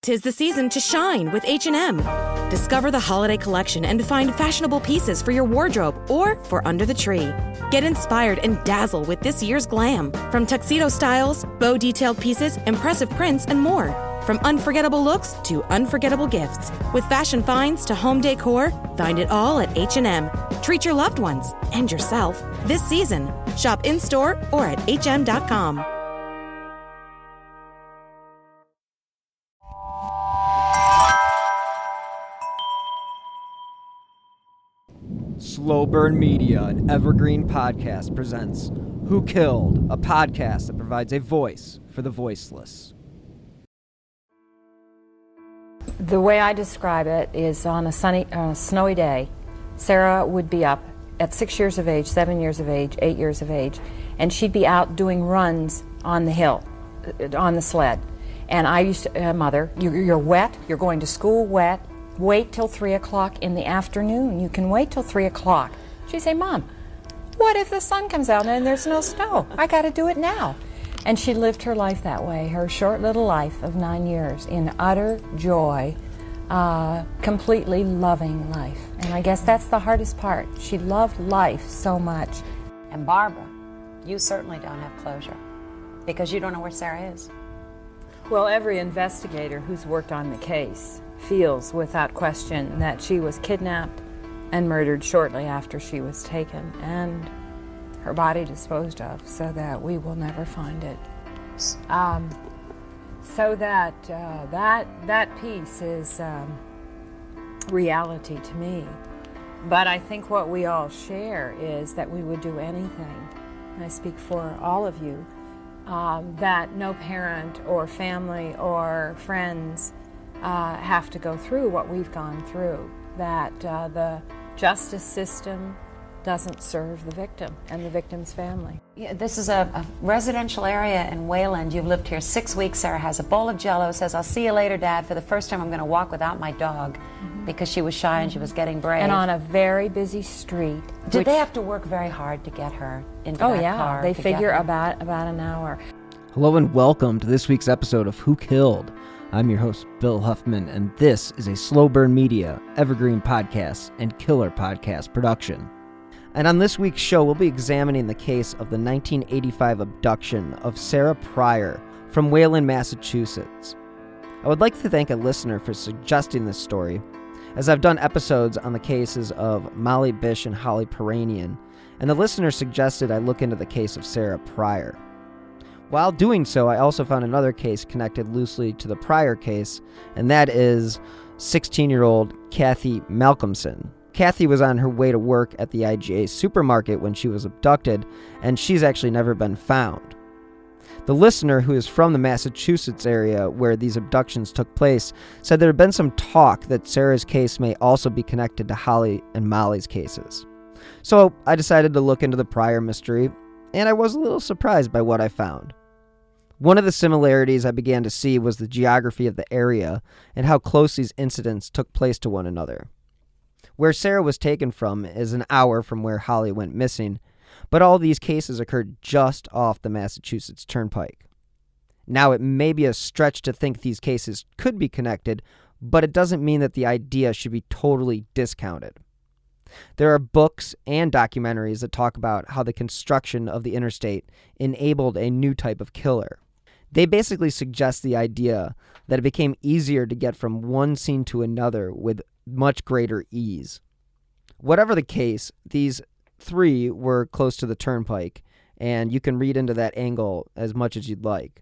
'Tis the season to shine with H&M. Discover the holiday collection and find fashionable pieces for your wardrobe or for under the tree. Get inspired and dazzle with this year's glam. From tuxedo styles, bow detailed pieces, impressive prints, and more. From unforgettable looks to unforgettable gifts. With fashion finds to home decor, find it all at H&M. Treat your loved ones and yourself this season. Shop in-store or at hm.com. Slow Burn Media, an evergreen podcast, presents Who Killed, a podcast that provides a voice for the voiceless. The way I describe it is on a snowy day, Sarah would be up at 6 years of age, 7 years of age, 8 years of age, and she'd be out doing runs on the hill, on the sled. And I used to, Mother, you're wet, you're going to school wet, wait till 3 o'clock in the afternoon. You can wait till 3 o'clock. She'd say, Mom, what if the sun comes out and there's no snow? I got to do it now. And she lived her life that way, her short little life of 9 years, in utter joy, completely loving life. And I guess that's the hardest part. She loved life so much. And Barbara, you certainly don't have closure because you don't know where Sarah is. Well, every investigator who's worked on the case feels without question that she was kidnapped and murdered shortly after she was taken and her body disposed of so that we will never find it. So that that piece is reality to me. But I think what we all share is that we would do anything, and I speak for all of you, that no parent or family or friends have to go through what we've gone through, that the justice system doesn't serve the victim and the victim's family. Yeah, this is a residential area in Wayland. You've lived here 6 weeks. Sarah has a bowl of Jell-O, says, I'll see you later, Dad. For the first time, I'm going to walk without my dog because she was shy and she was getting brave. And on a very busy street. Did they have to work very hard to get her into that car? Oh, yeah. They figure about an hour. Hello and welcome to this week's episode of Who Killed. I'm your host, Bill Huffman, and this is a Slow Burn Media, evergreen podcast, and killer podcast production. And on this week's show, we'll be examining the case of the 1985 abduction of Sarah Pryor from Wayland, Massachusetts. I would like to thank a listener for suggesting this story, as I've done episodes on the cases of Molly Bish and Holly Pirrainen, and the listener suggested I look into the case of Sarah Pryor. While doing so, I also found another case connected loosely to the Pryor case, and that is 16-year-old Cathy Malcolmson. Cathy was on her way to work at the IGA supermarket when she was abducted, and she's actually never been found. The listener, who is from the Massachusetts area where these abductions took place, said there had been some talk that Sarah's case may also be connected to Holly and Molly's cases. So I decided to look into the Pryor mystery, and I was a little surprised by what I found. One of the similarities I began to see was the geography of the area and how close these incidents took place to one another. Where Sarah was taken from is an hour from where Holly went missing, but all these cases occurred just off the Massachusetts Turnpike. Now, it may be a stretch to think these cases could be connected, but it doesn't mean that the idea should be totally discounted. There are books and documentaries that talk about how the construction of the interstate enabled a new type of killer. They basically suggest the idea that it became easier to get from one scene to another with much greater ease. Whatever the case, these three were close to the turnpike, and you can read into that angle as much as you'd like.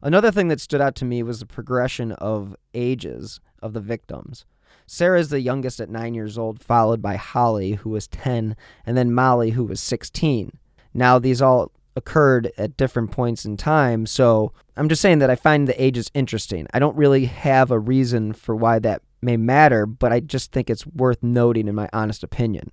Another thing that stood out to me was the progression of ages of the victims. Sarah is the youngest at 9 years old, followed by Holly, who was 10, and then Molly, who was 16. Now, these all occurred at different points in time, so I'm just saying that I find the ages interesting. I don't really have a reason for why that may matter, but I just think it's worth noting in my honest opinion.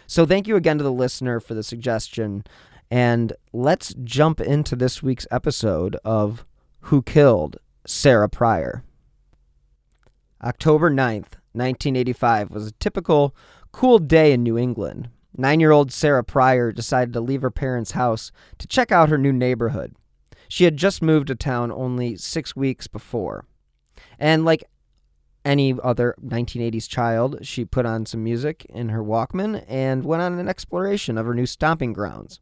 So thank you again to the listener for the suggestion, and let's jump into this week's episode of Who Killed Sarah Pryor. October 9th, 1985 was a typical cool day in New England. 9-year-old Sarah Pryor decided to leave her parents' house to check out her new neighborhood. She had just moved to town only 6 weeks before. And like any other 1980s child, she put on some music in her Walkman and went on an exploration of her new stomping grounds.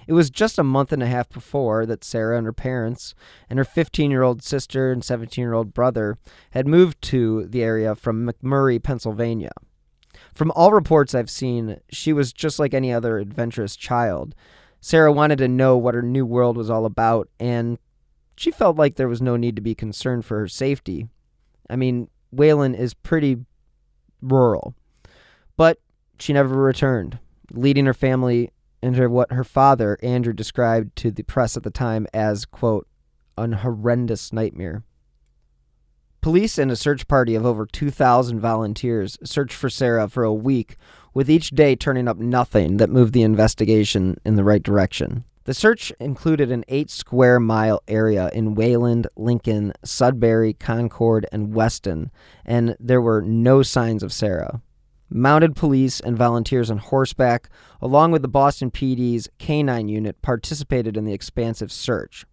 It was just a month and a half before that Sarah and her parents and her 15-year-old sister and 17-year-old brother had moved to the area from McMurray, Pennsylvania. From all reports I've seen, she was just like any other adventurous child. Sarah wanted to know what her new world was all about, and she felt like there was no need to be concerned for her safety. I mean, Wayland is pretty rural. But she never returned, leading her family into what her father, Andrew, described to the press at the time as, quote, an horrendous nightmare. Police and a search party of over 2,000 volunteers searched for Sarah for a week, with each day turning up nothing that moved the investigation in the right direction. The search included an 8-square-mile area in Wayland, Lincoln, Sudbury, Concord, and Weston, and there were no signs of Sarah. Mounted police and volunteers on horseback, along with the Boston PD's K-9 unit, participated in the expansive search.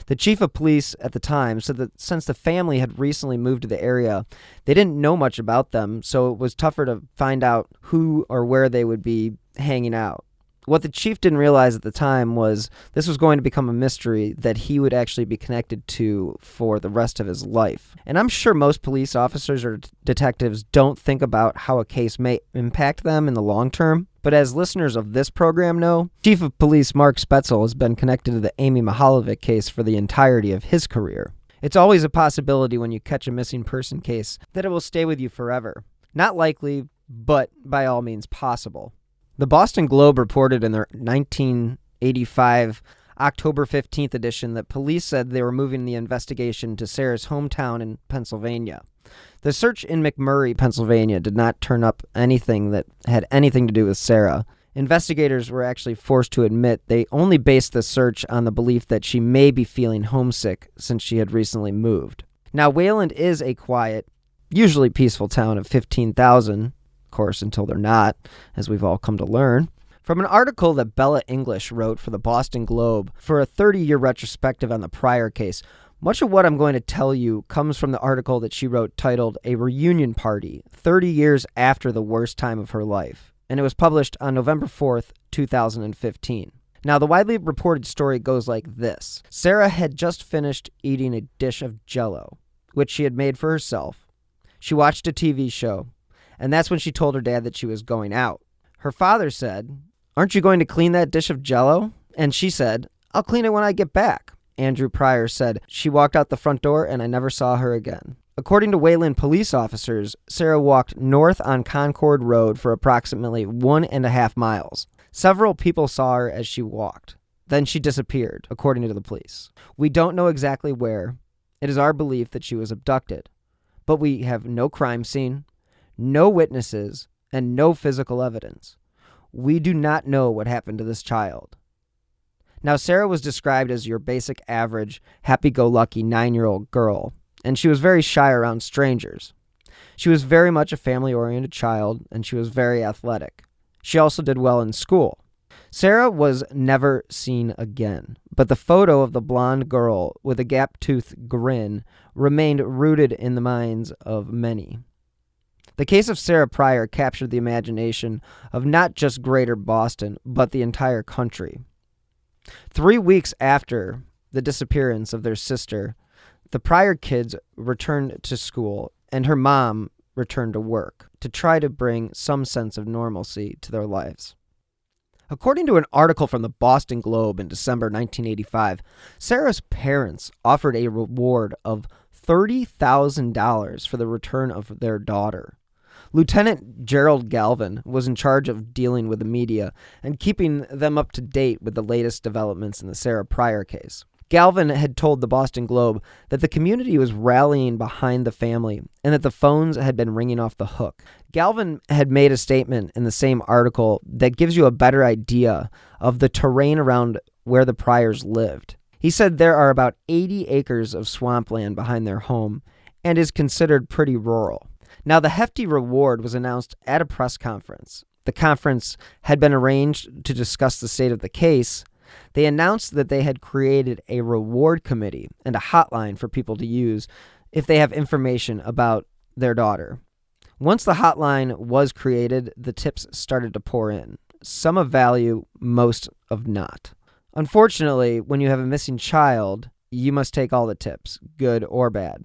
The chief of police at the time said that since the family had recently moved to the area, they didn't know much about them, so it was tougher to find out who or where they would be hanging out. What the chief didn't realize at the time was this was going to become a mystery that he would actually be connected to for the rest of his life. And I'm sure most police officers or detectives don't think about how a case may impact them in the long term. But as listeners of this program know, Chief of Police Mark Spetzel has been connected to the Amy Mahalovic case for the entirety of his career. It's always a possibility when you catch a missing person case that it will stay with you forever. Not likely, but by all means possible. The Boston Globe reported in their 1985 October 15th edition that police said they were moving the investigation to Sarah's hometown in Pennsylvania. The search in McMurray, Pennsylvania did not turn up anything that had anything to do with Sarah. Investigators were actually forced to admit they only based the search on the belief that she may be feeling homesick since she had recently moved. Now, Wayland is a quiet, usually peaceful town of 15,000, of course, until they're not, as we've all come to learn. From an article that Bella English wrote for the Boston Globe for a 30-year retrospective on the Pryor case, much of what I'm going to tell you comes from the article that she wrote titled A Reunion Party, 30 Years After the Worst Time of Her Life, and it was published on November 4th, 2015. Now, the widely reported story goes like this. Sarah had just finished eating a dish of Jell-O, which she had made for herself. She watched a TV show, and that's when she told her dad that she was going out. Her father said, "Aren't you going to clean that dish of Jell-O?" And she said, "I'll clean it when I get back." Andrew Pryor said, "She walked out the front door and I never saw her again." According to Wayland police officers, Sarah walked north on Concord Road for approximately 1.5 miles. Several people saw her as she walked. Then she disappeared, according to the police. We don't know exactly where. It is our belief that she was abducted. But we have no crime scene, no witnesses, and no physical evidence. We do not know what happened to this child. Now, Sarah was described as your basic average, happy-go-lucky 9-year-old girl, and she was very shy around strangers. She was very much a family-oriented child, and she was very athletic. She also did well in school. Sarah was never seen again, but the photo of the blonde girl with a gap-toothed grin remained rooted in the minds of many. The case of Sarah Pryor captured the imagination of not just greater Boston, but the entire country. 3 weeks after the disappearance of their sister, the Pryor kids returned to school, and her mom returned to work to try to bring some sense of normalcy to their lives. According to an article from the Boston Globe in December 1985, Sarah's parents offered a reward of $30,000 for the return of their daughter. Lieutenant Gerald Galvin was in charge of dealing with the media and keeping them up to date with the latest developments in the Sarah Pryor case. Galvin had told the Boston Globe that the community was rallying behind the family and that the phones had been ringing off the hook. Galvin had made a statement in the same article that gives you a better idea of the terrain around where the Pryors lived. He said there are about 80 acres of swampland behind their home and is considered pretty rural. Now, the hefty reward was announced at a press conference. The conference had been arranged to discuss the state of the case, they announced that they had created a reward committee and a hotline for people to use if they have information about their daughter. Once the hotline was created, the tips started to pour in. Some of value, most of not. Unfortunately, when you have a missing child, you must take all the tips, good or bad.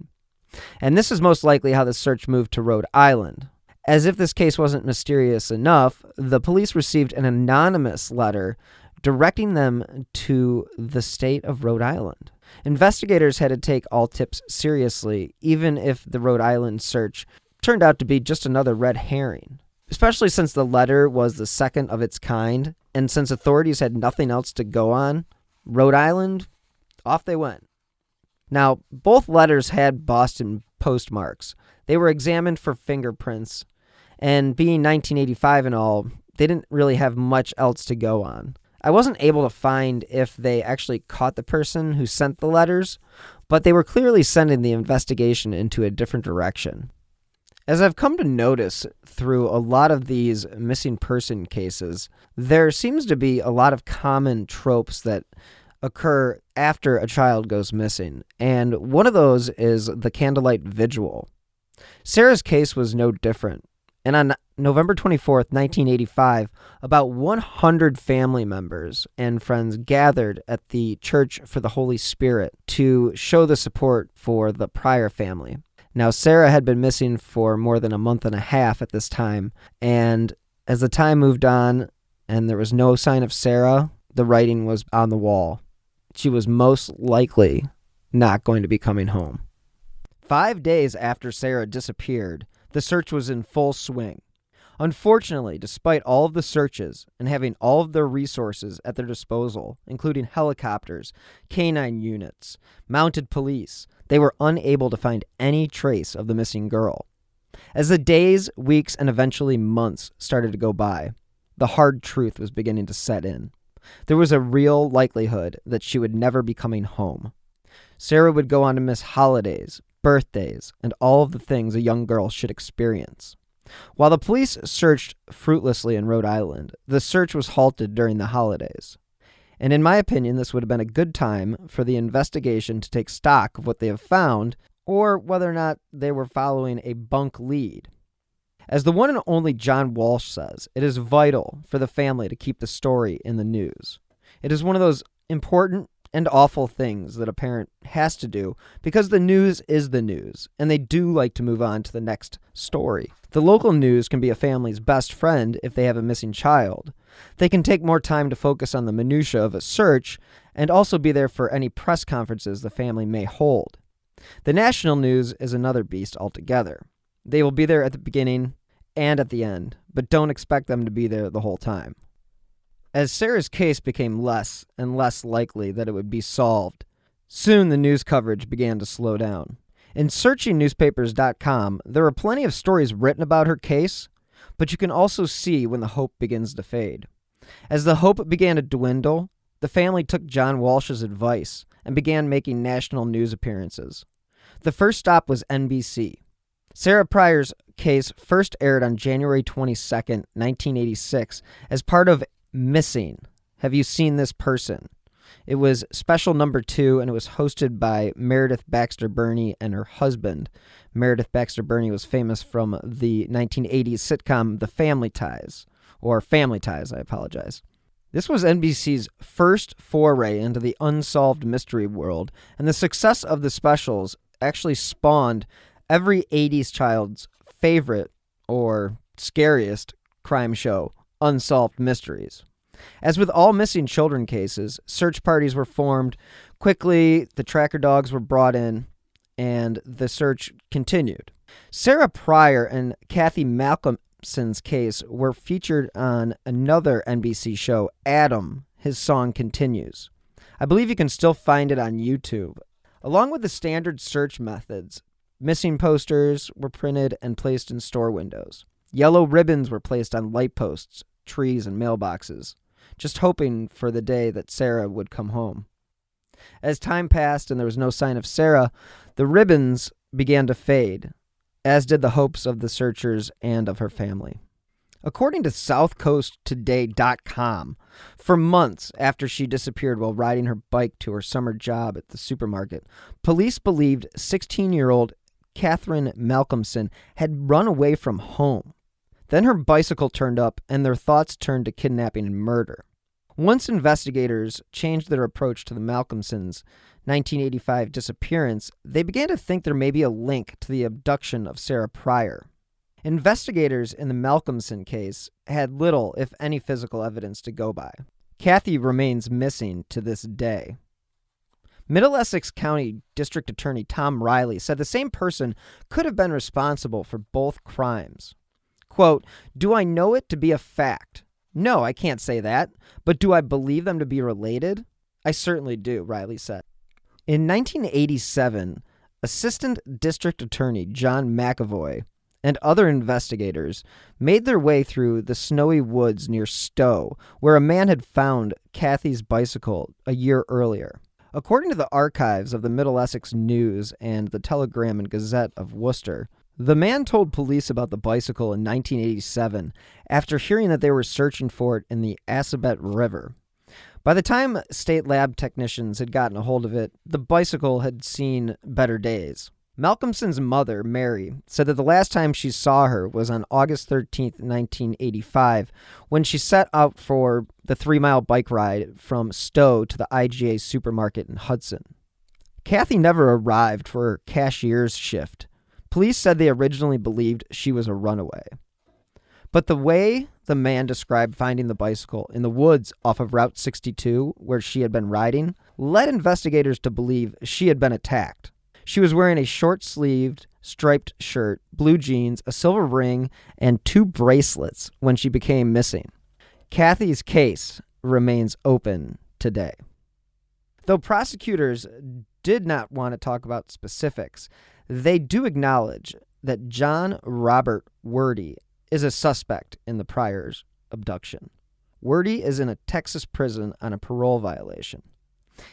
And this is most likely how the search moved to Rhode Island. As if this case wasn't mysterious enough, the police received an anonymous letter directing them to the state of Rhode Island. Investigators had to take all tips seriously, even if the Rhode Island search turned out to be just another red herring. Especially since the letter was the second of its kind, and since authorities had nothing else to go on, Rhode Island, off they went. Now, both letters had Boston postmarks. They were examined for fingerprints, and being 1985 and all, they didn't really have much else to go on. I wasn't able to find if they actually caught the person who sent the letters, but they were clearly sending the investigation into a different direction. As I've come to notice through a lot of these missing person cases, there seems to be a lot of common tropes that occur after a child goes missing, and one of those is the candlelight vigil. Sarah's case was no different, and on November 24th, 1985, about 100 family members and friends gathered at the Church for the Holy Spirit to show the support for the Pryor family. Now, Sarah had been missing for more than a month and a half at this time, and as the time moved on and there was no sign of Sarah, the writing was on the wall. She was most likely not going to be coming home. 5 days after Sarah disappeared, the search was in full swing. Unfortunately, despite all of the searches and having all of their resources at their disposal, including helicopters, canine units, mounted police, they were unable to find any trace of the missing girl. As the days, weeks, and eventually months started to go by, the hard truth was beginning to set in. There was a real likelihood that she would never be coming home. Sarah would go on to miss holidays, birthdays, and all of the things a young girl should experience. While the police searched fruitlessly in Rhode Island, the search was halted during the holidays. And in my opinion, this would have been a good time for the investigation to take stock of what they have found, or whether or not they were following a bunk lead. As the one and only John Walsh says, it is vital for the family to keep the story in the news. It is one of those important and awful things that a parent has to do because the news is the news, and they do like to move on to the next story. The local news can be a family's best friend if they have a missing child. They can take more time to focus on the minutia of a search and also be there for any press conferences the family may hold. The national news is another beast altogether. They will be there at the beginning and at the end, but don't expect them to be there the whole time. As Sarah's case became less and less likely that it would be solved, soon the news coverage began to slow down. In searchingnewspapers.com, there are plenty of stories written about her case, but you can also see when the hope begins to fade. As the hope began to dwindle, the family took John Walsh's advice and began making national news appearances. The first stop was NBC. Sarah Pryor's case first aired on January 22nd, 1986, as part of Missing. Have You Seen This Person? It was special number 2, and it was hosted by Meredith Baxter Birney and her husband. Meredith Baxter Birney was famous from the 1980s sitcom The Family Ties, or Family Ties, I apologize. This was NBC's first foray into the unsolved mystery world, and the success of the specials actually spawned every 80s child's favorite, or scariest, crime show, Unsolved Mysteries. As with all missing children cases, search parties were formed. Quickly, the tracker dogs were brought in, and the search continued. Sarah Pryor and Cathy Malcolmson's case were featured on another NBC show, Adam, His Song Continues. I believe you can still find it on YouTube. Along with the standard search methods, missing posters were printed and placed in store windows. Yellow ribbons were placed on light posts, trees, and mailboxes, just hoping for the day that Sarah would come home. As time passed and there was no sign of Sarah, the ribbons began to fade, as did the hopes of the searchers and of her family. According to SouthCoastToday.com, for months after she disappeared while riding her bike to her summer job at the supermarket, police believed 16-year-old Cathy Malcolmson had run away from home. Then her bicycle turned up, and their thoughts turned to kidnapping and murder. Once investigators changed their approach to the Malcolmsons' 1985 disappearance, they began to think there may be a link to the abduction of Sarah Pryor. Investigators in the Malcolmson case had little, if any, physical evidence to go by. Cathy remains missing to this day. Middle Essex County District Attorney Tom Riley said the same person could have been responsible for both crimes. Quote, "Do I know it to be a fact? No, I can't say that. But do I believe them to be related? I certainly do," Riley said. In 1987, Assistant District Attorney John McAvoy and other investigators made their way through the snowy woods near Stowe, where a man had found Cathy's bicycle a year earlier. According to the archives of the Middle Essex News and the Telegram and Gazette of Worcester, the man told police about the bicycle in 1987 after hearing that they were searching for it in the Assabet River. By the time state lab technicians had gotten a hold of it, the bicycle had seen better days. Malcolmson's mother, Mary, said that the last time she saw her was on August 13th, 1985, when she set out for the 3-mile bike ride from Stowe to the IGA supermarket in Hudson. Cathy never arrived for her cashier's shift. Police said they originally believed she was a runaway. But the way the man described finding the bicycle in the woods off of Route 62, where she had been riding, led investigators to believe she had been attacked. She was wearing a short-sleeved, striped shirt, blue jeans, a silver ring, and 2 bracelets when she became missing. Cathy's case remains open today. Though prosecutors did not want to talk about specifics, they do acknowledge that John Robert Werde is a suspect in the Pryor's abduction. Werde is in a Texas prison on a parole violation.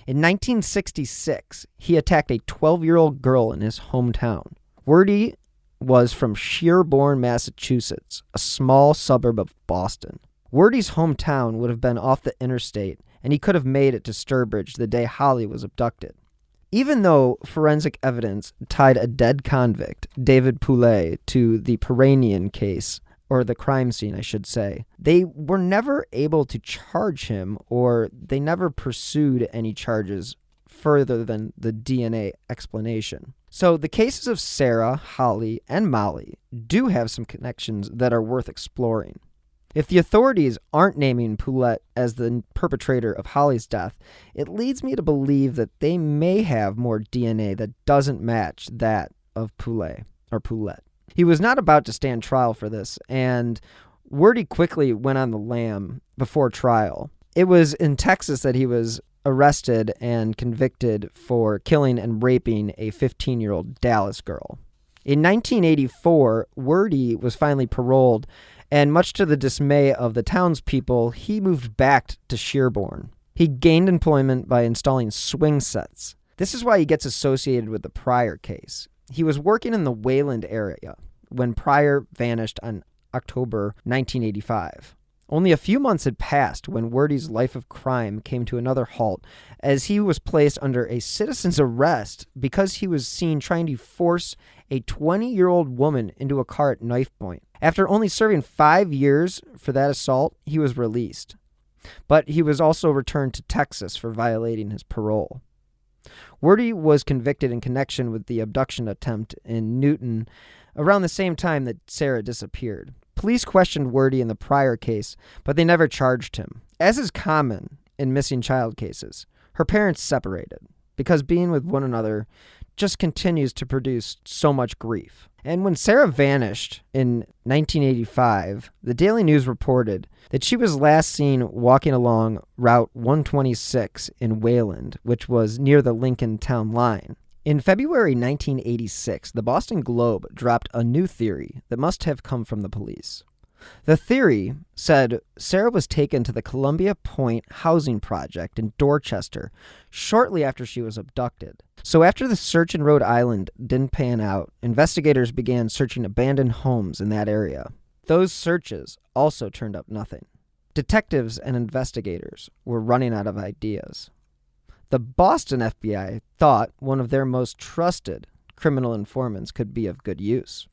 In 1966, he attacked a 12-year-old girl in his hometown. Werde was from Sherborne, Massachusetts, a small suburb of Boston. Werde's hometown would have been off the interstate, and he could have made it to Sturbridge the day Holly was abducted. Even though forensic evidence tied a dead convict, David Poulet, to the Pirrainen case, or the crime scene, I should say, they were never able to charge him, or they never pursued any charges further than the DNA explanation. So the cases of Sarah, Holly, and Molly do have some connections that are worth exploring. If the authorities aren't naming Poulet as the perpetrator of Holly's death, it leads me to believe that they may have more DNA that doesn't match that of Poulet. He was not about to stand trial for this, and Werde quickly went on the lam before trial. It was in Texas that he was arrested and convicted for killing and raping a 15-year-old Dallas girl. In 1984, Werde was finally paroled, and much to the dismay of the townspeople, he moved back to Sherborne. He gained employment by installing swing sets. This is why he gets associated with the Pryor case. He was working in the Wayland area when Pryor vanished on October 1985. Only a few months had passed when Werde's life of crime came to another halt, as he was placed under a citizen's arrest because he was seen trying to force a 20-year-old woman into a car at knife point. After only serving 5 years for that assault, he was released. But he was also returned to Texas for violating his parole. Werde was convicted in connection with the abduction attempt in Newton around the same time that Sarah disappeared. Police questioned Werde in the Pryor case, but they never charged him. As is common in missing child cases, her parents separated because being with one another just continues to produce so much grief. And when Sarah vanished in 1985, the Daily News reported that she was last seen walking along Route 126 in Wayland, which was near the Lincoln town line. In February 1986, the Boston Globe dropped a new theory that must have come from the police. The theory said Sarah was taken to the Columbia Point housing project in Dorchester shortly after she was abducted. So after the search in Rhode Island didn't pan out, investigators began searching abandoned homes in that area. Those searches also turned up nothing. Detectives and investigators were running out of ideas. The Boston FBI thought one of their most trusted criminal informants could be of good use.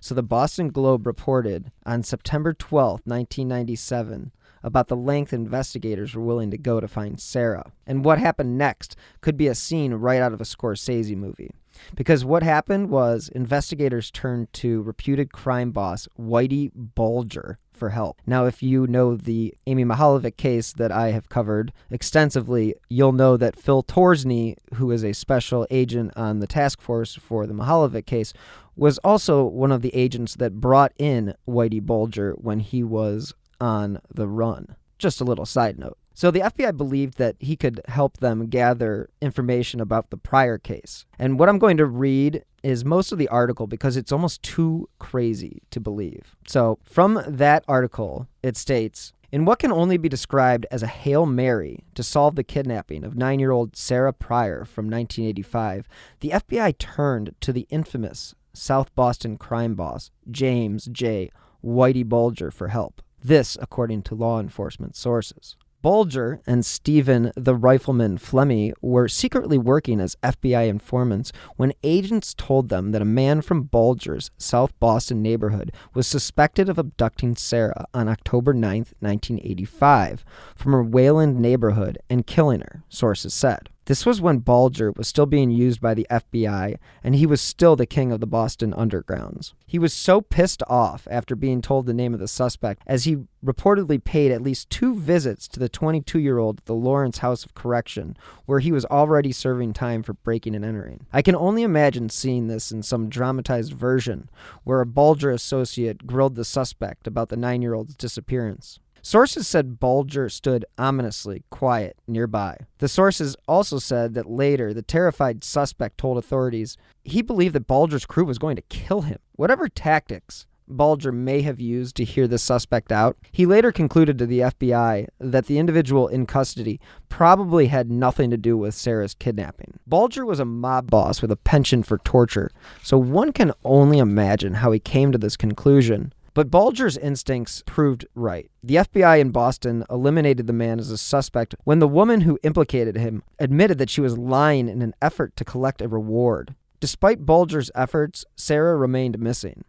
So the Boston Globe reported on September 12, 1997, about the length investigators were willing to go to find Sarah. And what happened next could be a scene right out of a Scorsese movie. Because what happened was investigators turned to reputed crime boss Whitey Bulger for help. Now, if you know the Amy Mihaljevic case that I have covered extensively, you'll know that Phil Torsney, who is a special agent on the task force for the Mihaljevic case, was also one of the agents that brought in Whitey Bulger when he was on the run. Just a little side note. So the FBI believed that he could help them gather information about the Pryor case. And what I'm going to read is most of the article because it's almost too crazy to believe. So from that article, it states, in what can only be described as a Hail Mary to solve the kidnapping of 9-year-old Sarah Pryor from 1985, the FBI turned to the infamous South Boston crime boss, James J. Whitey Bulger, for help. This, according to law enforcement sources. Bulger and Stephen the Rifleman Flemmy were secretly working as FBI informants when agents told them that a man from Bulger's South Boston neighborhood was suspected of abducting Sarah on October 9, 1985, from her Wayland neighborhood and killing her, sources said. This was when Bulger was still being used by the FBI, and he was still the king of the Boston undergrounds. He was so pissed off after being told the name of the suspect, as he reportedly paid at least 2 visits to the 22-year-old at the Lawrence House of Correction, where he was already serving time for breaking and entering. I can only imagine seeing this in some dramatized version, where a Bulger associate grilled the suspect about the 9-year-old's disappearance. Sources said Bulger stood ominously quiet nearby. The sources also said that later the terrified suspect told authorities he believed that Bulger's crew was going to kill him. Whatever tactics Bulger may have used to hear the suspect out, he later concluded to the FBI that the individual in custody probably had nothing to do with Sarah's kidnapping. Bulger was a mob boss with a penchant for torture, so one can only imagine how he came to this conclusion. But Bulger's instincts proved right. The FBI in Boston eliminated the man as a suspect when the woman who implicated him admitted that she was lying in an effort to collect a reward. Despite Bulger's efforts, Sarah remained missing,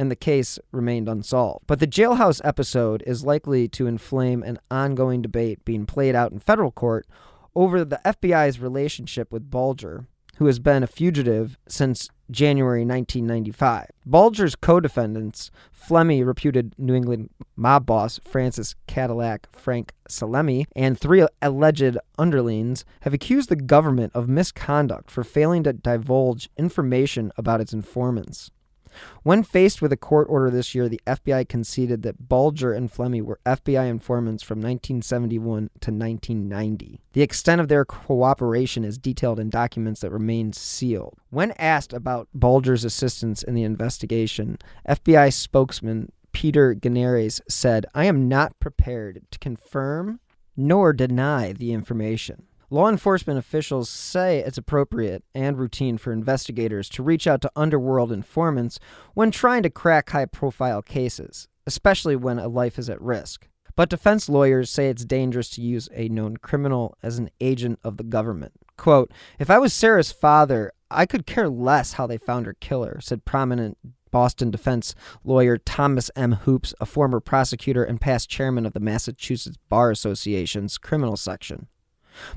and the case remained unsolved. But the jailhouse episode is likely to inflame an ongoing debate being played out in federal court over the FBI's relationship with Bulger, who has been a fugitive since January 1995. Bulger's co-defendants, Flemmy, reputed New England mob boss Francis Cadillac Frank Salemi, and 3 alleged underlings, have accused the government of misconduct for failing to divulge information about its informants. When faced with a court order this year, the FBI conceded that Bulger and Flemmy were FBI informants from 1971 to 1990. The extent of their cooperation is detailed in documents that remain sealed. When asked about Bulger's assistance in the investigation, FBI spokesman Peter Ganares said, "I am not prepared to confirm nor deny the information." Law enforcement officials say it's appropriate and routine for investigators to reach out to underworld informants when trying to crack high-profile cases, especially when a life is at risk. But defense lawyers say it's dangerous to use a known criminal as an agent of the government. Quote, "If I was Sarah's father, I could care less how they found her killer," said prominent Boston defense lawyer Thomas M. Hoops, a former prosecutor and past chairman of the Massachusetts Bar Association's criminal section.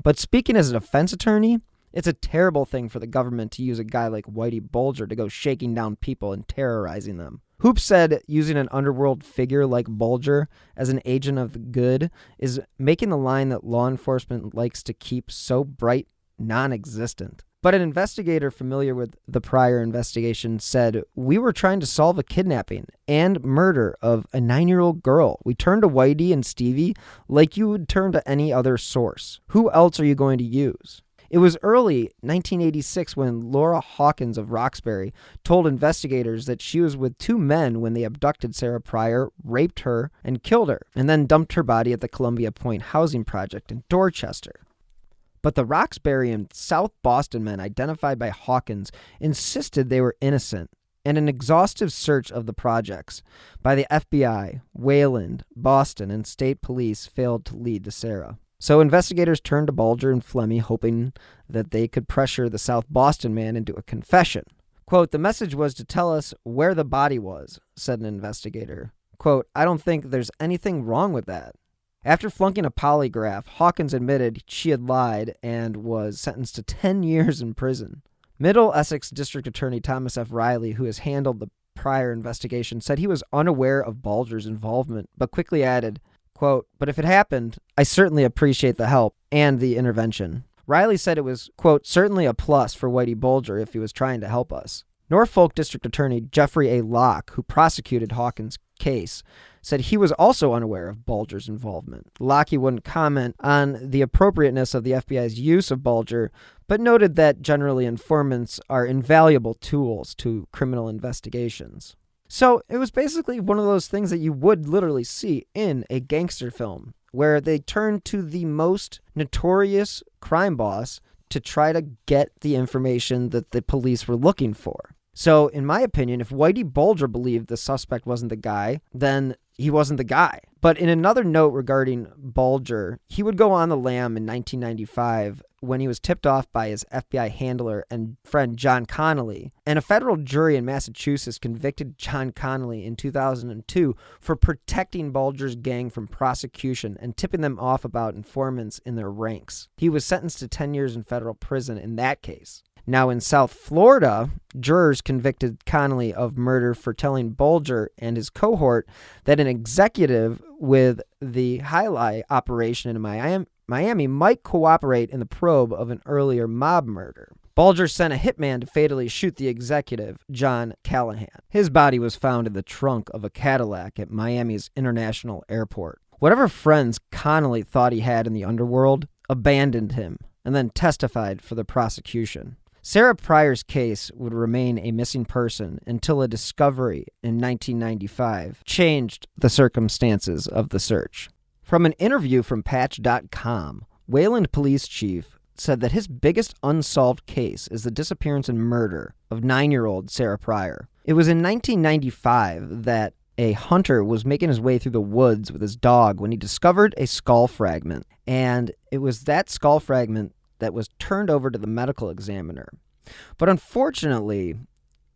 But speaking as a defense attorney, it's a terrible thing for the government to use a guy like Whitey Bulger to go shaking down people and terrorizing them. Hoops said using an underworld figure like Bulger as an agent of the good is making the line that law enforcement likes to keep so bright non-existent. But an investigator familiar with the Pryor investigation said, "We were trying to solve a kidnapping and murder of a 9-year-old girl. We turned to Whitey and Stevie like you would turn to any other source. Who else are you going to use?" It was early 1986 when Laura Hawkins of Roxbury told investigators that she was with 2 men when they abducted Sarah Pryor, raped her, and killed her, and then dumped her body at the Columbia Point housing project in Dorchester. But the Roxbury and South Boston men identified by Hawkins insisted they were innocent and an exhaustive search of the projects by the FBI, Wayland, Boston, and state police failed to lead to Sarah. So investigators turned to Bulger and Flemmi, hoping that they could pressure the South Boston man into a confession. Quote, "The message was to tell us where the body was," said an investigator. Quote, "I don't think there's anything wrong with that." After flunking a polygraph, Hawkins admitted she had lied and was sentenced to 10 years in prison. Middle Essex District Attorney Thomas F. Riley, who has handled the prior investigation, said he was unaware of Bulger's involvement, but quickly added, quote, "But if it happened, I certainly appreciate the help and the intervention." Riley said it was, quote, "certainly a plus for Whitey Bulger if he was trying to help us." Norfolk District Attorney Jeffrey A. Locke, who prosecuted Hawkins' case, said he was also unaware of Bulger's involvement. Locke wouldn't comment on the appropriateness of the FBI's use of Bulger, but noted that generally informants are invaluable tools to criminal investigations. So it was basically one of those things that you would literally see in a gangster film, where they turn to the most notorious crime boss to try to get the information that the police were looking for. So, in my opinion, if Whitey Bulger believed the suspect wasn't the guy, then he wasn't the guy. But in another note regarding Bulger, he would go on the lam in 1995 when he was tipped off by his FBI handler and friend John Connolly. And a federal jury in Massachusetts convicted John Connolly in 2002 for protecting Bulger's gang from prosecution and tipping them off about informants in their ranks. He was sentenced to 10 years in federal prison in that case. Now, in South Florida, jurors convicted Connolly of murder for telling Bulger and his cohort that an executive with the Highlight operation in Miami might cooperate in the probe of an earlier mob murder. Bulger sent a hitman to fatally shoot the executive, John Callahan. His body was found in the trunk of a Cadillac at Miami's International Airport. Whatever friends Connolly thought he had in the underworld abandoned him and then testified for the prosecution. Sarah Pryor's case would remain a missing person until a discovery in 1995 changed the circumstances of the search. From an interview from Patch.com, Wayland Police Chief said that his biggest unsolved case is the disappearance and murder of 9-year-old Sarah Pryor. It was in 1995 that a hunter was making his way through the woods with his dog when he discovered a skull fragment, and it was that skull fragment that was turned over to the medical examiner. But unfortunately,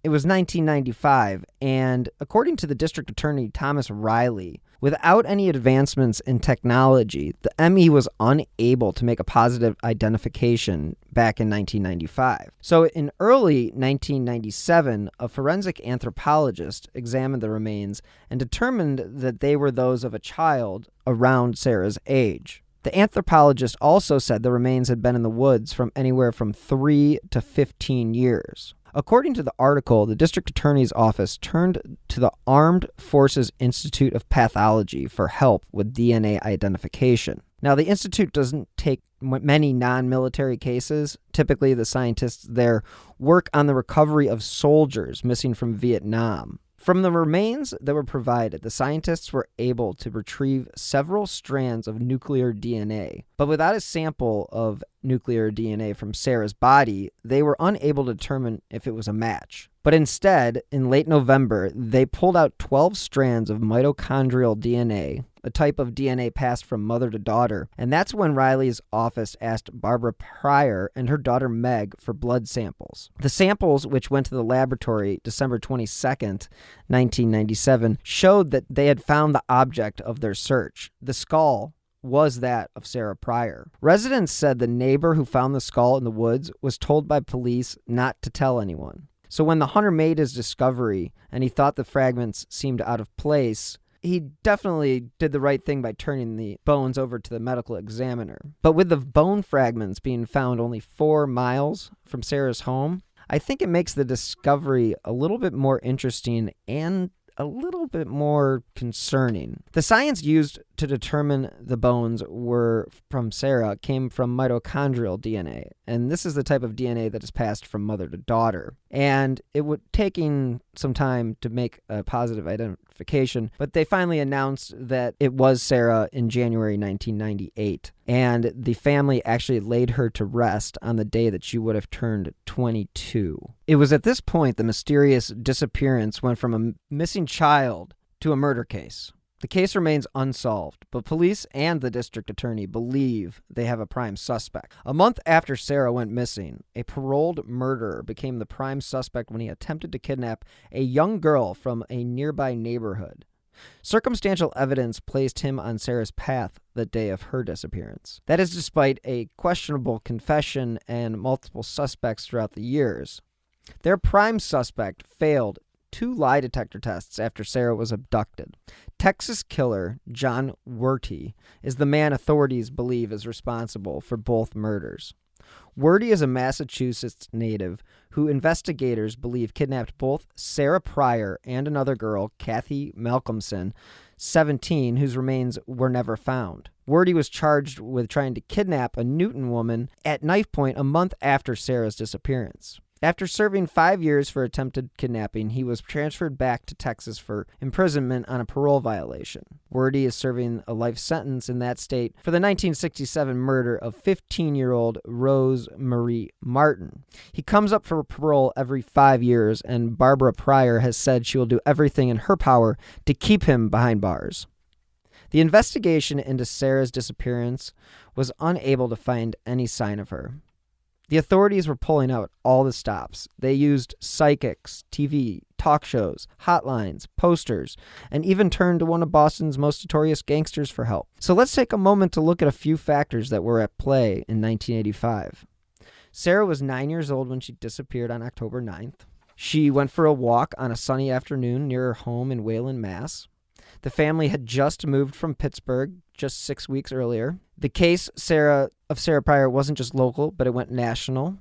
it was 1995, and according to the district attorney Thomas Riley, without any advancements in technology, the ME was unable to make a positive identification back in 1995. So in early 1997, a forensic anthropologist examined the remains and determined that they were those of a child around Sarah's age. The anthropologist also said the remains had been in the woods from anywhere from 3 to 15 years. According to the article, the district attorney's office turned to the Armed Forces Institute of Pathology for help with DNA identification. Now, the institute doesn't take many non-military cases. Typically, the scientists there work on the recovery of soldiers missing from Vietnam. From the remains that were provided, the scientists were able to retrieve several strands of nuclear DNA. But without a sample of nuclear DNA from Sarah's body, they were unable to determine if it was a match. But instead, in late November, they pulled out 12 strands of mitochondrial DNA, a type of DNA passed from mother to daughter, and that's when Riley's office asked Barbara Pryor and her daughter Meg for blood samples. The samples, which went to the laboratory December 22nd, 1997, showed that they had found the object of their search. The skull was that of Sarah Pryor. Residents said the neighbor who found the skull in the woods was told by police not to tell anyone. So when the hunter made his discovery and he thought the fragments seemed out of place, he definitely did the right thing by turning the bones over to the medical examiner. But with the bone fragments being found only 4 miles from Sarah's home, I think it makes the discovery a little bit more interesting and a little bit more concerning. The science used to determine the bones were from Sarah came from mitochondrial DNA, and this is the type of DNA that is passed from mother to daughter. And it would taking some time to make a positive identification, but they finally announced that it was Sarah in January 1998, and the family actually laid her to rest on the day that she would have turned 22. It was at this point the mysterious disappearance went from a missing child to a murder case. The case remains unsolved, but police and the district attorney believe they have a prime suspect. A month after Sarah went missing, a paroled murderer became the prime suspect when he attempted to kidnap a young girl from a nearby neighborhood. Circumstantial evidence placed him on Sarah's path the day of her disappearance. That is despite a questionable confession and multiple suspects throughout the years. Their prime suspect failed 2 lie detector tests after Sarah was abducted. Texas killer John Werty is the man authorities believe is responsible for both murders. Werty is a Massachusetts native who investigators believe kidnapped both Sarah Pryor and another girl, Cathy Malcolmson, 17, whose remains were never found. Werty was charged with trying to kidnap a Newton woman at knife point a month after Sarah's disappearance. After serving 5 years for attempted kidnapping, he was transferred back to Texas for imprisonment on a parole violation. Werty is serving a life sentence in that state for the 1967 murder of 15-year-old Rose Marie Martin. He comes up for parole every 5 years, and Barbara Pryor has said she will do everything in her power to keep him behind bars. The investigation into Sarah's disappearance was unable to find any sign of her. The authorities were pulling out all the stops. They used psychics, TV, talk shows, hotlines, posters, and even turned to one of Boston's most notorious gangsters for help. So let's take a moment to look at a few factors that were at play in 1985. Sarah was 9 years old when she disappeared on October 9th. She went for a walk on a sunny afternoon near her home in Wayland, Mass. The family had just moved from Pittsburgh just 6 weeks earlier. The case of Sarah Pryor wasn't just local, but it went national.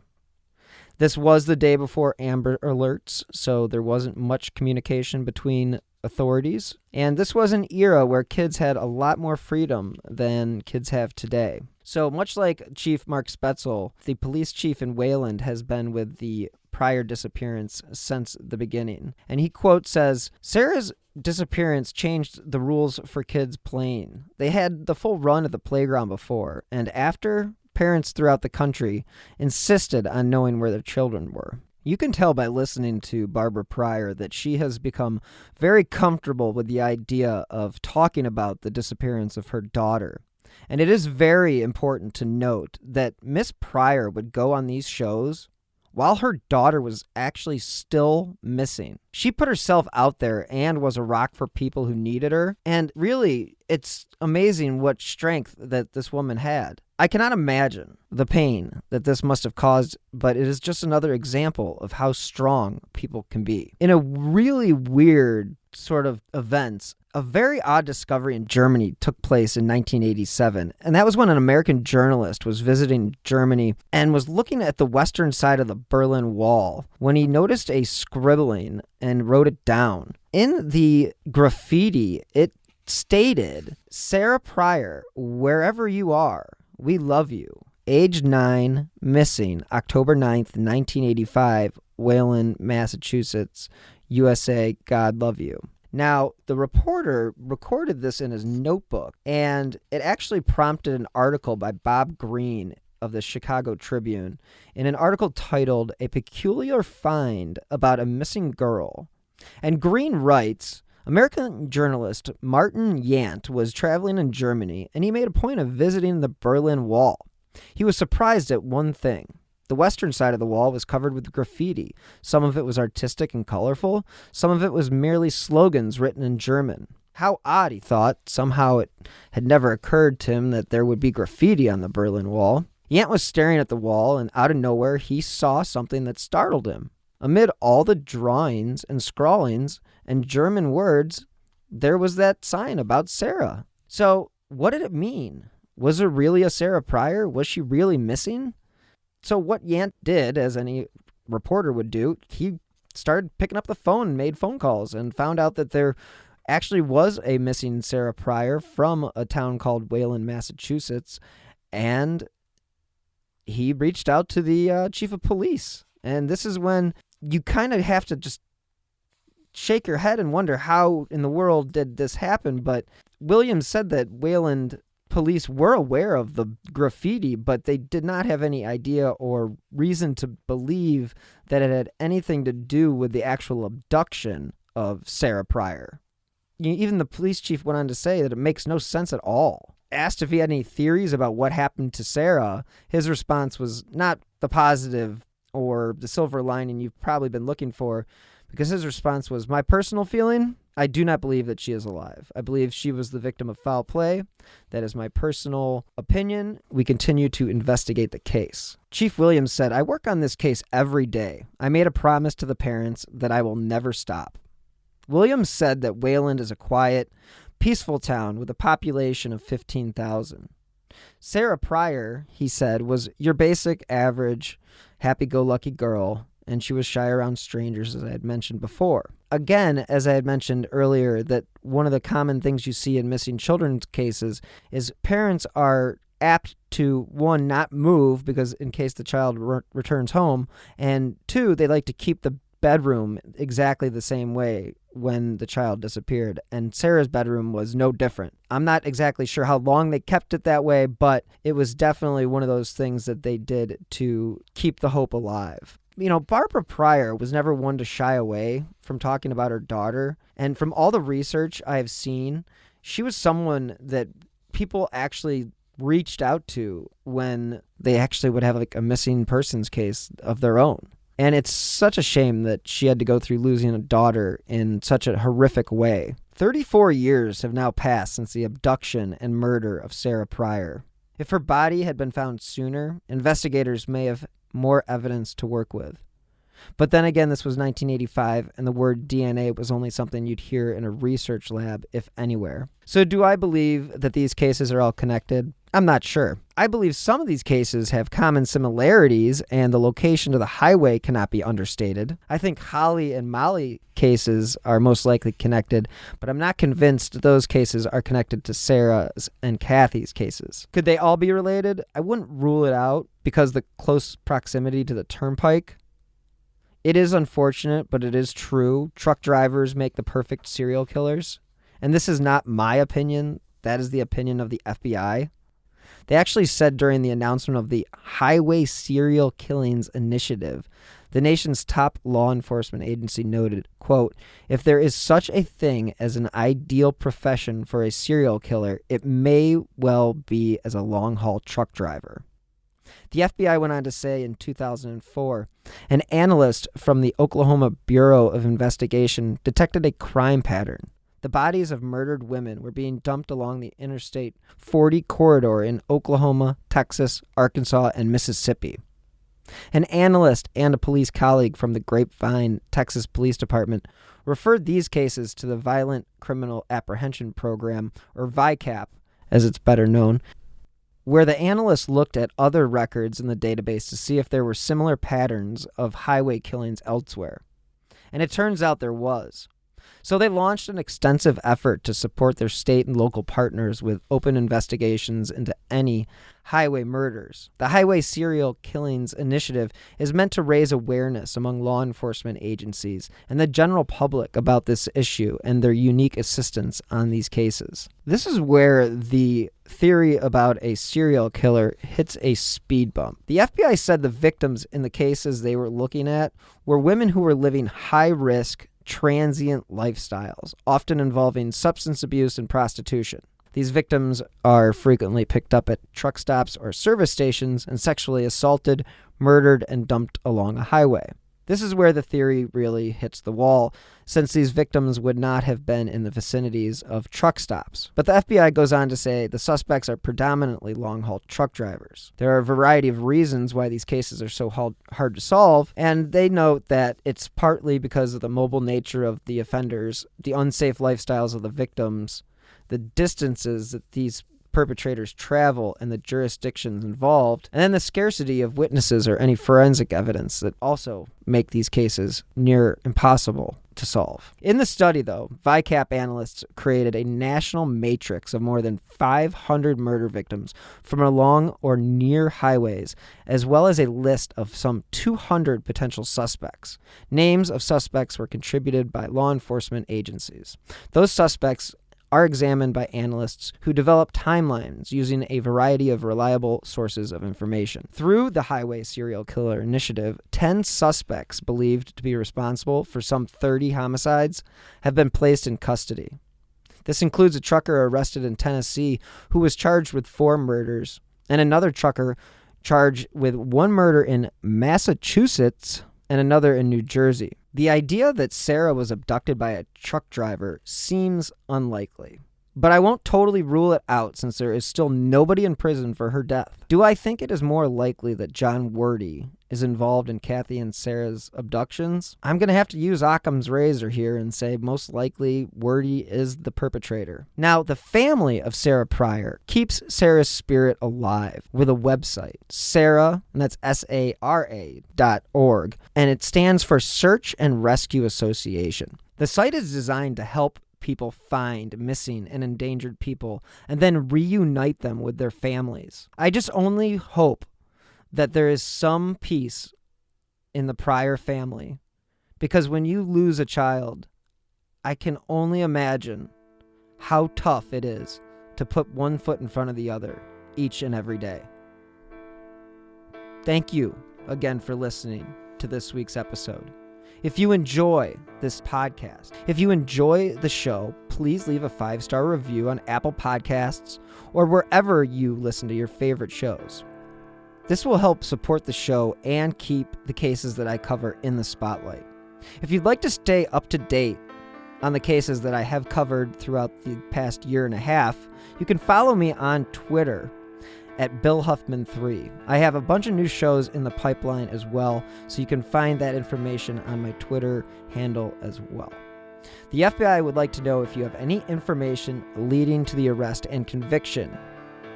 This was the day before Amber Alerts, so there wasn't much communication between authorities. And this was an era where kids had a lot more freedom than kids have today. So much like Chief Mark Spetzel, the police chief in Wayland has been with the Pryor disappearance since the beginning. And he, quote, says, Sarah's disappearance changed the rules for kids playing. They had the full run of the playground before, and after, parents throughout the country insisted on knowing where their children were. You can tell by listening to Barbara Pryor that she has become very comfortable with the idea of talking about the disappearance of her daughter. And it is very important to note that Miss Pryor would go on these shows while her daughter was actually still missing. She put herself out there and was a rock for people who needed her. And really, it's amazing what strength that this woman had. I cannot imagine the pain that this must have caused, but it is just another example of how strong people can be. In a really weird sort of events, a very odd discovery in Germany took place in 1987, and that was when an American journalist was visiting Germany and was looking at the western side of the Berlin Wall when he noticed a scribbling and wrote it down. In the graffiti, it stated, Sarah Pryor, wherever you are, we love you. Age 9, missing, October 9th, 1985, Wayland, Massachusetts, USA, God love you. Now, the reporter recorded this in his notebook, and it actually prompted an article by Bob Greene of the Chicago Tribune in an article titled A Peculiar Find About a Missing Girl. And Greene writes, American journalist Martin Yant was traveling in Germany, and he made a point of visiting the Berlin Wall. He was surprised at one thing. The western side of the wall was covered with graffiti. Some of it was artistic and colorful. Some of it was merely slogans written in German. How odd, he thought. Somehow it had never occurred to him that there would be graffiti on the Berlin Wall. Yant was staring at the wall, and out of nowhere he saw something that startled him. Amid all the drawings and scrawlings and German words, there was that sign about Sarah. So what did it mean? Was there really a Sarah Pryor? Was she really missing? So what Yant did, as any reporter would do, he started picking up the phone and made phone calls and found out that there actually was a missing Sarah Pryor from a town called Wayland, Massachusetts, and he reached out to the chief of police. And this is when you kind of have to just shake your head and wonder how in the world did this happen. But Williams said that Wayland police were aware of the graffiti, but they did not have any idea or reason to believe that it had anything to do with the actual abduction of Sarah Pryor. Even the police chief went on to say that it makes no sense at all. Asked if he had any theories about what happened to Sarah, his response was not the positive or the silver lining you've probably been looking for, because his response was, "My personal feeling, I do not believe that she is alive. I believe she was the victim of foul play. That is my personal opinion. We continue to investigate the case." Chief Williams said, "I work on this case every day. I made a promise to the parents that I will never stop." Williams said that Wayland is a quiet, peaceful town with a population of 15,000. Sarah Pryor, he said, was your basic, average, happy-go-lucky girl, and she was shy around strangers, as I had mentioned before. Again, as I had mentioned earlier, that one of the common things you see in missing children's cases is parents are apt to, one, not move because in case the child returns home, and two, they like to keep the bedroom exactly the same way when the child disappeared, and Sarah's bedroom was no different. I'm not exactly sure how long they kept it that way, but it was definitely one of those things that they did to keep the hope alive. You know, Barbara Pryor was never one to shy away from talking about her daughter, and from all the research I have seen, she was someone that people actually reached out to when they actually would have like a missing persons case of their own. And it's such a shame that she had to go through losing a daughter in such a horrific way. 34 years have now passed since the abduction and murder of Sarah Pryor. If her body had been found sooner, investigators may have more evidence to work with. But then again, this was 1985, and the word DNA was only something you'd hear in a research lab, if anywhere. So do I believe that these cases are all connected? I'm not sure. I believe some of these cases have common similarities, and the location of the highway cannot be understated. I think Holly and Molly cases are most likely connected, but I'm not convinced those cases are connected to Sarah's and Cathy's cases. Could they all be related? I wouldn't rule it out because the close proximity to the turnpike. It is unfortunate, but it is true. Truck drivers make the perfect serial killers. And this is not my opinion. That is the opinion of the FBI. They actually said during the announcement of the Highway Serial Killings Initiative, the nation's top law enforcement agency noted, quote, "If there is such a thing as an ideal profession for a serial killer, it may well be as a long-haul truck driver." The FBI went on to say in 2004, an analyst from the Oklahoma Bureau of Investigation detected a crime pattern. The bodies of murdered women were being dumped along the Interstate 40 corridor in Oklahoma, Texas, Arkansas, and Mississippi. An analyst and a police colleague from the Grapevine, Texas Police Department referred these cases to the Violent Criminal Apprehension Program, or VICAP, as it's better known, where the analyst looked at other records in the database to see if there were similar patterns of highway killings elsewhere. And it turns out there was. So they launched an extensive effort to support their state and local partners with open investigations into any highway murders. The Highway Serial Killings Initiative is meant to raise awareness among law enforcement agencies and the general public about this issue and their unique assistance on these cases. This is where the theory about a serial killer hits a speed bump. The FBI said the victims in the cases they were looking at were women who were living high-risk, transient lifestyles, often involving substance abuse and prostitution. These victims are frequently picked up at truck stops or service stations and sexually assaulted, murdered, and dumped along a highway. This is where the theory really hits the wall, since these victims would not have been in the vicinities of truck stops. But the FBI goes on to say the suspects are predominantly long-haul truck drivers. There are a variety of reasons why these cases are so hard to solve, and they note that it's partly because of the mobile nature of the offenders, the unsafe lifestyles of the victims, the distances that these perpetrator's travel and the jurisdictions involved, and then the scarcity of witnesses or any forensic evidence that also make these cases near impossible to solve. In the study, though, VICAP analysts created a national matrix of more than 500 murder victims from along or near highways, as well as a list of some 200 potential suspects. Names of suspects were contributed by law enforcement agencies. Those suspects are examined by analysts who develop timelines using a variety of reliable sources of information. Through the Highway Serial Killer Initiative, 10 suspects believed to be responsible for some 30 homicides have been placed in custody. This includes a trucker arrested in Tennessee who was charged with 4 murders, and another trucker charged with 1 murder in Massachusetts and another in New Jersey. The idea that Sarah was abducted by a truck driver seems unlikely, but I won't totally rule it out since there is still nobody in prison for her death. Do I think it is more likely that John Wordy is involved in Cathy and Sarah's abductions? I'm going to have to use Occam's razor here and say most likely Wordy is the perpetrator. Now, the family of Sarah Pryor keeps Sarah's spirit alive with a website, Sarah, and that's SARA.org, and it stands for Search and Rescue Association. The site is designed to help people find missing and endangered people and then reunite them with their families. I just only hope that there is some peace in the Pryor family, because when you lose a child, I can only imagine how tough it is to put one foot in front of the other each and every day. Thank you again for listening to this week's episode. If you enjoy this podcast, if you enjoy the show, please leave a 5-star review on Apple Podcasts or wherever you listen to your favorite shows. This will help support the show and keep the cases that I cover in the spotlight. If you'd like to stay up to date on the cases that I have covered throughout the past year and a half, you can follow me on Twitter at BillHuffman3. I have a bunch of new shows in the pipeline as well, so you can find that information on my Twitter handle as well. The FBI would like to know if you have any information leading to the arrest and conviction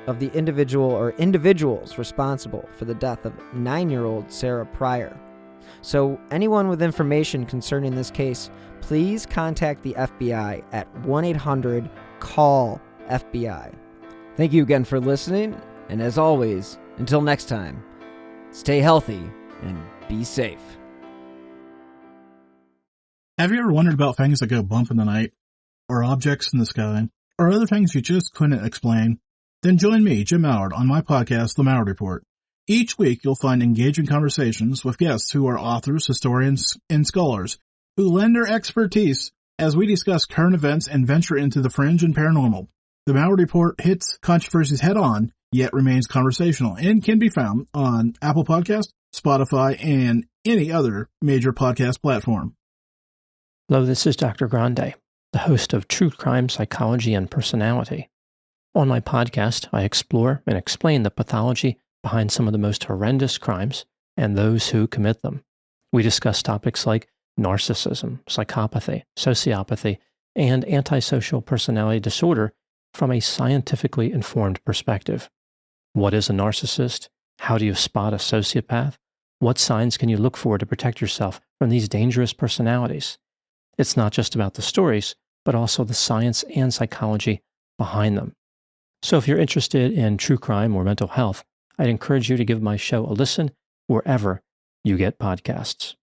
of the individual or individuals responsible for the death of 9-year-old Sarah Pryor. So anyone with information concerning this case, please contact the FBI at 1-800-CALL-FBI. Thank you again for listening, and as always, until next time, stay healthy and be safe. Have you ever wondered about things that go bump in the night, or objects in the sky, or other things you just couldn't explain? Then join me, Jim Mallard, on my podcast, The Mallard Report. Each week, you'll find engaging conversations with guests who are authors, historians, and scholars who lend their expertise as we discuss current events and venture into the fringe and paranormal. The Mallard Report hits controversies head-on, yet remains conversational, and can be found on Apple Podcasts, Spotify, and any other major podcast platform. Hello, this is Dr. Grande, the host of True Crime, Psychology, and Personality. On my podcast, I explore and explain the pathology behind some of the most horrendous crimes and those who commit them. We discuss topics like narcissism, psychopathy, sociopathy, and antisocial personality disorder from a scientifically informed perspective. What is a narcissist? How do you spot a sociopath? What signs can you look for to protect yourself from these dangerous personalities? It's not just about the stories, but also the science and psychology behind them. So if you're interested in true crime or mental health, I'd encourage you to give my show a listen wherever you get podcasts.